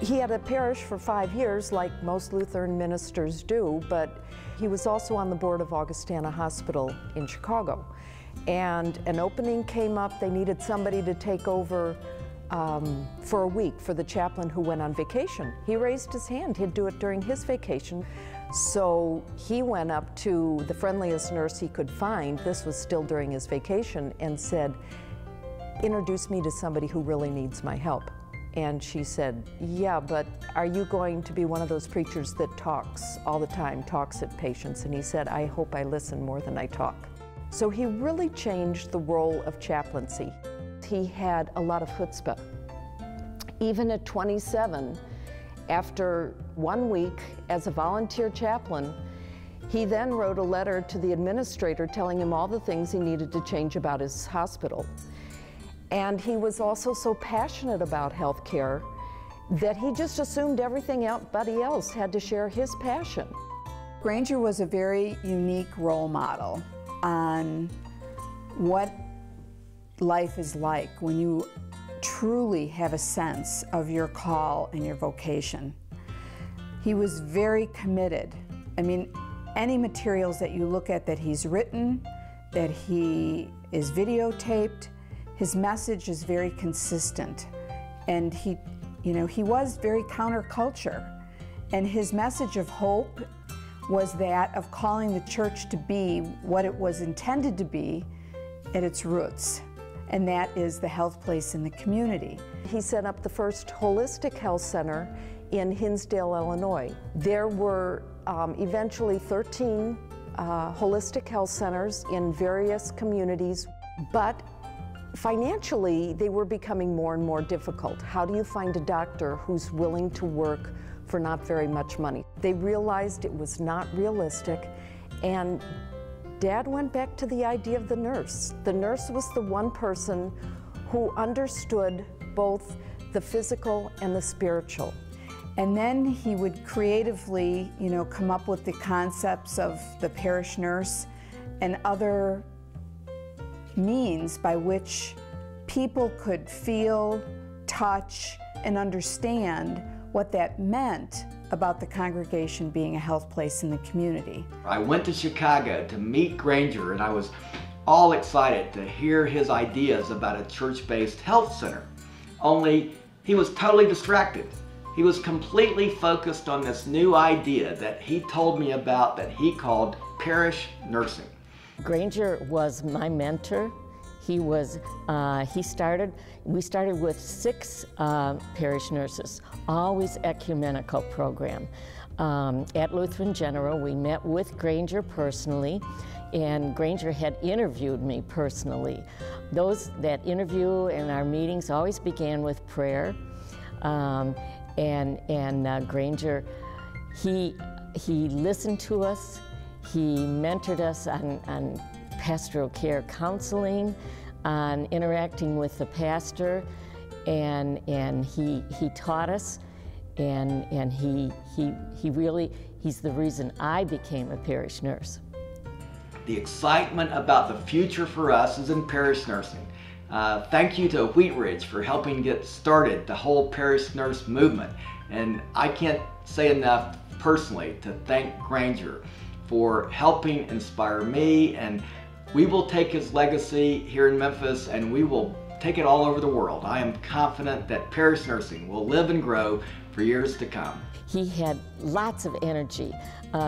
He had a parish for 5 years, like most Lutheran ministers do, but he was also on the board of Augustana Hospital in Chicago. And an opening came up. They needed somebody to take over for a week for the chaplain who went on vacation. He raised his hand. He'd do it during his vacation. So he went up to the friendliest nurse he could find, this was still during his vacation, and said, "Introduce me to somebody who really needs my help." And she said, "Yeah, but are you going to be one of those preachers that talks all the time, talks at patients?" And he said, "I hope I listen more than I talk." So he really changed the role of chaplaincy. He had a lot of chutzpah. Even at 27, after 1 week as a volunteer chaplain, he then wrote a letter to the administrator telling him all the things he needed to change about his hospital. And he was also so passionate about health care that he just assumed everybody else had to share his passion. Granger was a very unique role model on what life is like when you truly have a sense of your call and your vocation. He was very committed. I mean, any materials that you look at that he's written, that he is videotaped, his message is very consistent. And he was very counterculture. And his message of hope was that of calling the church to be what it was intended to be at its roots. And that is the health place in the community. He set up the first holistic health center in Hinsdale, Illinois. There were eventually 13 holistic health centers in various communities, but financially they were becoming more and more difficult. How do you find a doctor who's willing to work for not very much money? They realized it was not realistic, and Dad went back to the idea of the nurse. The nurse was the one person who understood both the physical and the spiritual. And then he would creatively, come up with the concepts of the parish nurse and other means by which people could feel, touch, and understand what that meant about the congregation being a health place in the community. I went to Chicago to meet Granger, and I was all excited to hear his ideas about a church-based health center. Only he was totally distracted. He was completely focused on this new idea that he told me about that he called parish nursing. Granger was my mentor. We started with 6 parish nurses, always ecumenical program. At Lutheran General, we met with Granger personally, and Granger had interviewed me personally. That interview and our meetings always began with prayer. Granger, he listened to us. He mentored us on pastoral care counseling, on interacting with the pastor, and he taught us, and he's the reason I became a parish nurse. The excitement about the future for us is in parish nursing. Thank you to Wheat Ridge for helping get started the whole parish nurse movement. And I can't say enough personally to thank Granger for helping inspire me, and we will take his legacy here in Memphis and we will take it all over the world. I am confident that parish nursing will live and grow for years to come. He had lots of energy.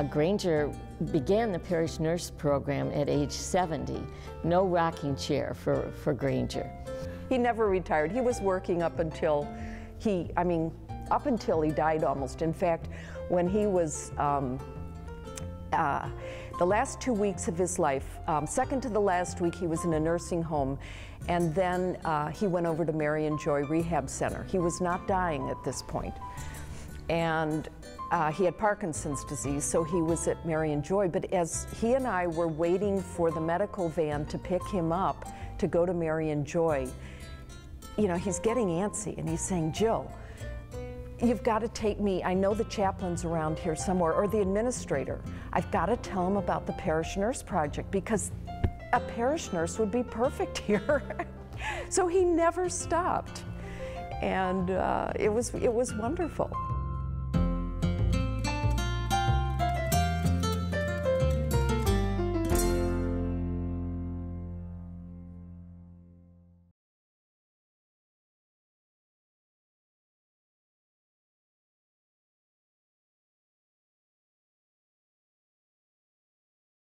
Granger began the parish nurse program at age 70. No rocking chair for Granger. He never retired. He was working up until he died almost. In fact, when he was the last 2 weeks of his life, second to the last week, he was in a nursing home, and then he went over to Marion Joy Rehab Center. He was not dying at this point, and he had Parkinson's disease, so he was at Marion Joy. But as he and I were waiting for the medical van to pick him up to go to Marion Joy, he's getting antsy, and he's saying, "Jill, you've got to take me. I know the chaplain's around here somewhere, or the administrator. I've got to tell him about the parish nurse project, because a parish nurse would be perfect here." So he never stopped. and it was wonderful.